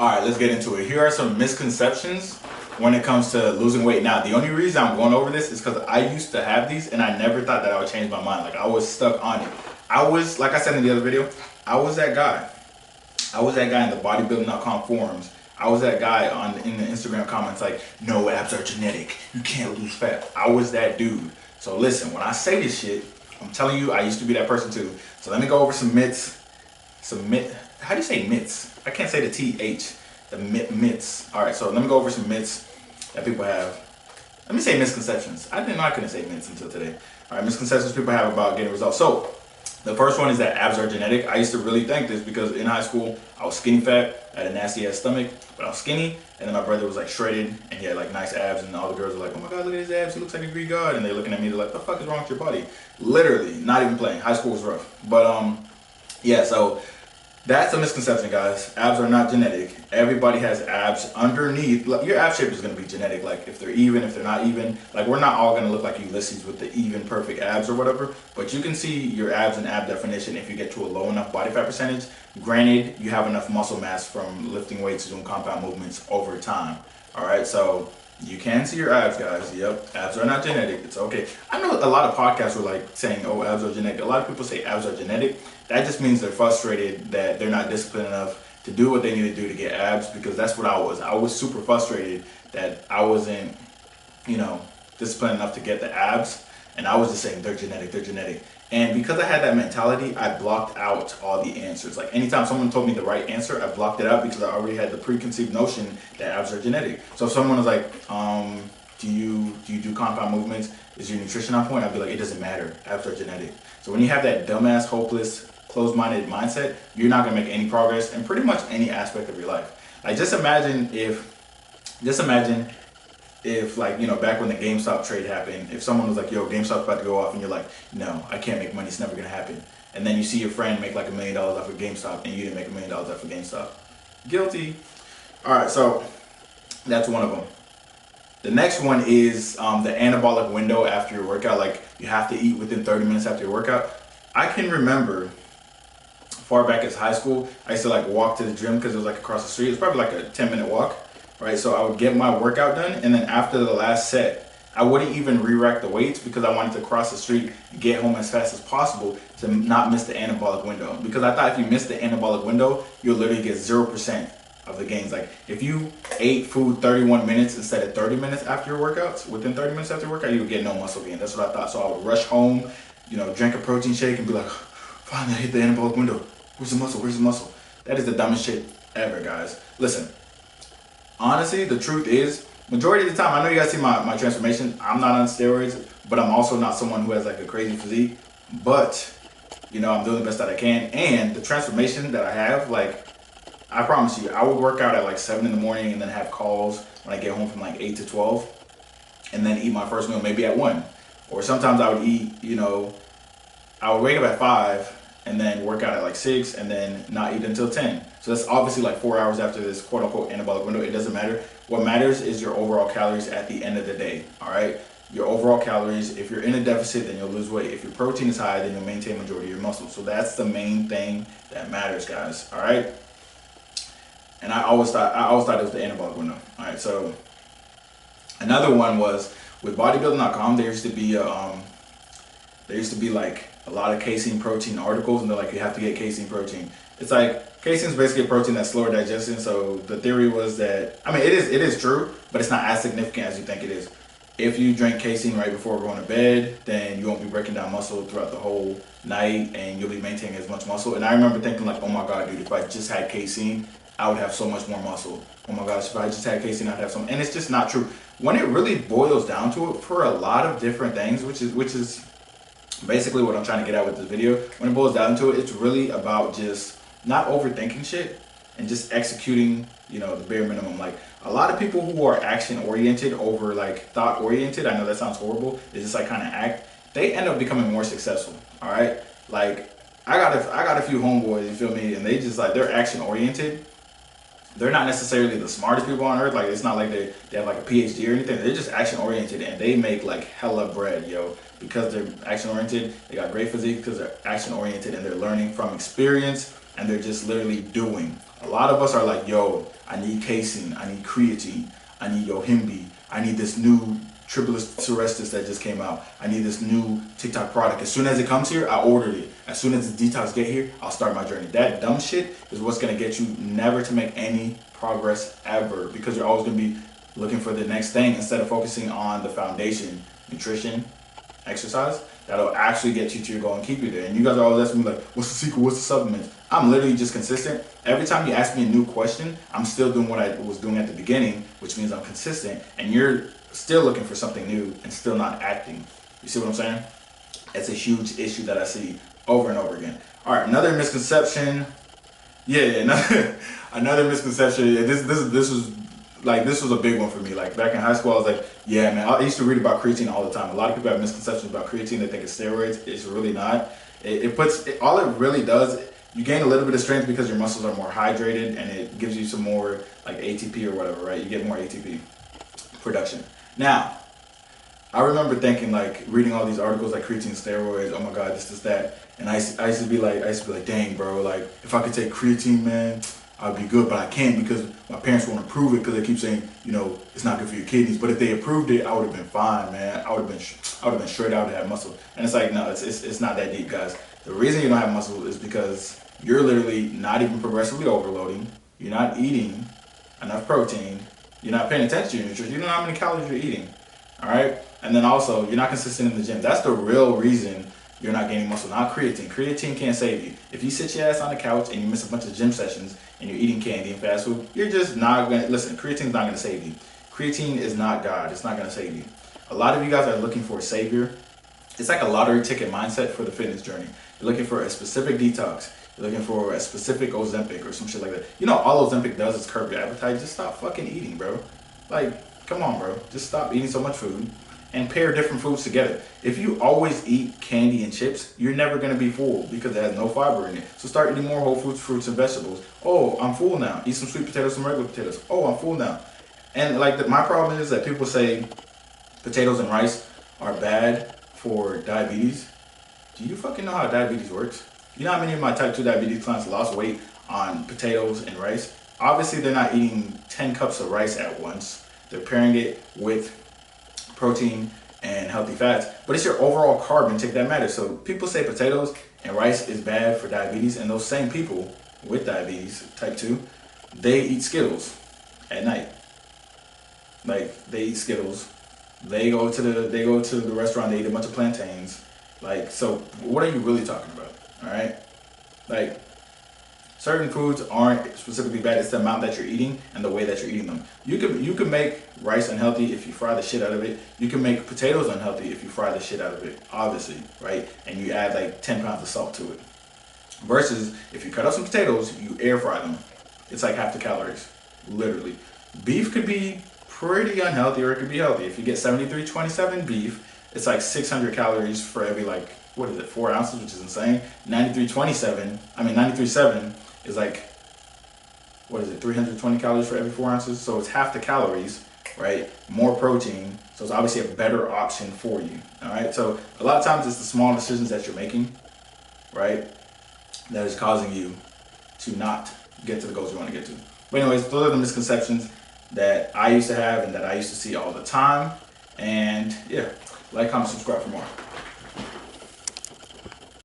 All right, let's get into it. Here are some misconceptions when it comes to losing weight. Now, the only reason I'm going over this is because I used to have these and I never thought that I would change my mind. Like, I was stuck on it. I was, like I said in the other video, I was that guy. I was that guy in the bodybuilding.com forums. I was that guy in the Instagram comments like, no, abs are genetic. You can't lose fat. I was that dude. So listen, when I say this shit, I'm telling you, I used to be that person too. So let me go over some myths. How do you say myths? I can't say the TH. The myths. All right, so let me go over some myths that people have. Let me say misconceptions. I didn't know I couldn't say myths until today. All right, misconceptions people have about getting results. So the first one is that abs are genetic. I used to really think this because in high school, I was skinny fat, I had a nasty ass stomach, but I was skinny, and then my brother was like shredded, and he had like nice abs, and all the girls were like, oh my God, look at his abs, he looks like a Greek god, and they're looking at me, they're like, what the fuck is wrong with your body? Literally, not even playing. High school was rough. But yeah, so that's a misconception, guys. Abs are not genetic. Everybody has abs underneath. Your ab shape is going to be genetic. Like if they're even, if they're not even. Like we're not all going to look like Ulysses with the even perfect abs or whatever. But you can see your abs and ab definition if you get to a low enough body fat percentage. Granted, you have enough muscle mass from lifting weights, doing compound movements over time. All right, so you can see your abs, guys. Yep, abs are not genetic. It's okay. I know a lot of podcasts were like saying, oh, abs are genetic. A lot of people say abs are genetic. That just means they're frustrated that they're not disciplined enough to do what they need to do to get abs, because that's what I was. I was super frustrated that I wasn't, disciplined enough to get the abs. And I was just saying, they're genetic, they're genetic. And because I had that mentality, I blocked out all the answers. Like anytime someone told me the right answer, I blocked it out because I already had the preconceived notion that abs are genetic. So if someone was like, do you do compound movements? Is your nutrition on point? I'd be like, it doesn't matter. Abs are genetic. So when you have that dumbass, hopeless, closed-minded mindset, you're not gonna make any progress in pretty much any aspect of your life. Like just imagine if like, back when the GameStop trade happened, if someone was like, yo, GameStop's about to go off, and you're like, no, I can't make money, it's never gonna happen. And then you see your friend make like $1 million off of GameStop, and you didn't make $1 million off of GameStop. Guilty. All right, so that's one of them. The next one is the anabolic window after your workout. Like you have to eat within 30 minutes after your workout. I can remember far back as high school, I used to like walk to the gym because it was like across the street. It was probably like a 10-minute walk, right? So I would get my workout done, and then after the last set, I wouldn't even re-rack the weights because I wanted to cross the street and get home as fast as possible to not miss the anabolic window. Because I thought if you miss the anabolic window, you'll literally get 0% of the gains. Like if you ate food 31 minutes instead of 30 minutes after your workouts, within 30 minutes after your workout, you would get no muscle gain. That's what I thought. So I would rush home, drink a protein shake and be like, finally I hit the anabolic window. Where's the muscle? Where's the muscle? That is the dumbest shit ever, guys. Listen, honestly, the truth is, majority of the time, I know you guys see my transformation. I'm not on steroids, but I'm also not someone who has like a crazy physique. But, I'm doing the best that I can. And the transformation that I have, like, I promise you, I would work out at like 7 in the morning and then have calls when I get home from like 8 to 12. And then eat my first meal maybe at 1. Or sometimes I would eat, I would wake up at 5 and then work out at like 6 and then not eat until 10. So that's obviously like 4 hours after this quote unquote anabolic window. It doesn't matter. What matters is your overall calories at the end of the day, all right? Your overall calories. If you're in a deficit, then you'll lose weight. If your protein is high, then you'll maintain majority of your muscle. So that's the main thing that matters, guys, all right? And I always thought it was the anabolic window. All right, so another one was with bodybuilding.com, there used to be like a lot of casein protein articles, and they're like, you have to get casein protein. It's like casein is basically a protein that's slower digestion. So the theory was that, it is true, but it's not as significant as you think it is. If you drink casein right before going to bed, then you won't be breaking down muscle throughout the whole night, and you'll be maintaining as much muscle. And I remember thinking like, oh my God, dude, if I just had casein, I would have so much more muscle. Oh my gosh, if I just had casein, I'd have some. And it's just not true. When it really boils down to it, for a lot of different things, which is basically what I'm trying to get at with this video, when it boils down to it, it's really about just not overthinking shit and just executing, the bare minimum. Like a lot of people who are action oriented over like thought oriented, I know that sounds horrible, they just like kind of act, they end up becoming more successful. All right, like I got a few homeboys, you feel me, and they just like, they're action oriented. They're not necessarily the smartest people on earth. Like it's not like they have like a PhD or anything. They're just action oriented, and they make like hella bread, yo. Because they're action oriented, they got great physique because they're action oriented, and they're learning from experience, and they're just literally doing. A lot of us are like, yo, I need casein, I need creatine, I need Yohimbi, I need this new Triples Terrestis that just came out. I need this new TikTok product. As soon as it comes here, I ordered it. As soon as the detox get here, I'll start my journey. That dumb shit is what's gonna get you never to make any progress ever, because you're always gonna be looking for the next thing instead of focusing on the foundation, nutrition, exercise. That'll actually get you to your goal and keep you there. And you guys are always asking me like, what's the secret? What's the supplement? I'm literally just consistent. Every time you ask me a new question, I'm still doing what I was doing at the beginning, which means I'm consistent. And you're still looking for something new and still not acting. You see what I'm saying? It's a huge issue that I see over and over again. All right, another misconception. Another misconception. This was a big one for me. Like back in high school, I was like, yeah, man, I used to read about creatine all the time. A lot of people have misconceptions about creatine. They think it's steroids. It's really not. All it really does, you gain a little bit of strength because your muscles are more hydrated, and it gives you some more like ATP or whatever, right? You get more ATP production. Now, I remember thinking, like, reading all these articles like creatine, steroids, oh my god, this, that, and I used to be like, dang, bro, like, if I could take creatine, man, I'd be good, but I can't because my parents won't approve it because they keep saying, you know, it's not good for your kidneys. But if they approved it, I would have been fine, man. I would have been straight out to have muscle. And it's like, no, it's not that deep, guys. The reason you don't have muscle is because you're literally not even progressively overloading. You're not eating enough protein. You're not paying attention to your nutrition. You don't know how many calories you're eating. All right? And then also, you're not consistent in the gym. That's the real reason you're not gaining muscle, not creatine. Creatine can't save you. If you sit your ass on the couch and you miss a bunch of gym sessions and you're eating candy and fast food, you're just not going to, listen, creatine's not going to save you. Creatine is not God. It's not going to save you. A lot of you guys are looking for a savior. It's like a lottery ticket mindset for the fitness journey. You're looking for a specific detox. You're looking for a specific Ozempic or some shit like that. You know, all Ozempic does is curb your appetite. Just stop fucking eating, bro. Like, come on, bro. Just stop eating so much food and pair different foods together. If you always eat candy and chips, you're never going to be full because it has no fiber in it. So start eating more whole foods, fruits, and vegetables. Oh, I'm full now. Eat some sweet potatoes, some regular potatoes. Oh, I'm full now. And like my problem is that people say potatoes and rice are bad for diabetes. Do you fucking know how diabetes works? You know how many of my type 2 diabetes clients lost weight on potatoes and rice? Obviously, they're not eating 10 cups of rice at once. They're pairing it with protein and healthy fats, but it's your overall carb intake that matters. So people say potatoes and rice is bad for diabetes, and those same people with diabetes type 2, they eat Skittles at night. Like, they eat Skittles. They go to the restaurant, they eat a bunch of plantains. Like, so what are you really talking about? All right? Like, certain foods aren't specifically bad. It's the amount that you're eating and the way that you're eating them. You can make rice unhealthy if you fry the shit out of it. You can make potatoes unhealthy if you fry the shit out of it, obviously, right? And you add like 10 pounds of salt to it. Versus if you cut up some potatoes, you air fry them. It's like half the calories, literally. Beef could be pretty unhealthy or it could be healthy. If you get 73-27 beef, it's like 600 calories for every 4 ounces, which is insane. 93.7 is like, 320 calories for every 4 ounces? So it's half the calories, right? More protein, so it's obviously a better option for you, all right? So a lot of times it's the small decisions that you're making, right, that is causing you to not get to the goals you want to get to. But anyways, those are the misconceptions that I used to have and that I used to see all the time. And yeah, like, comment, subscribe for more.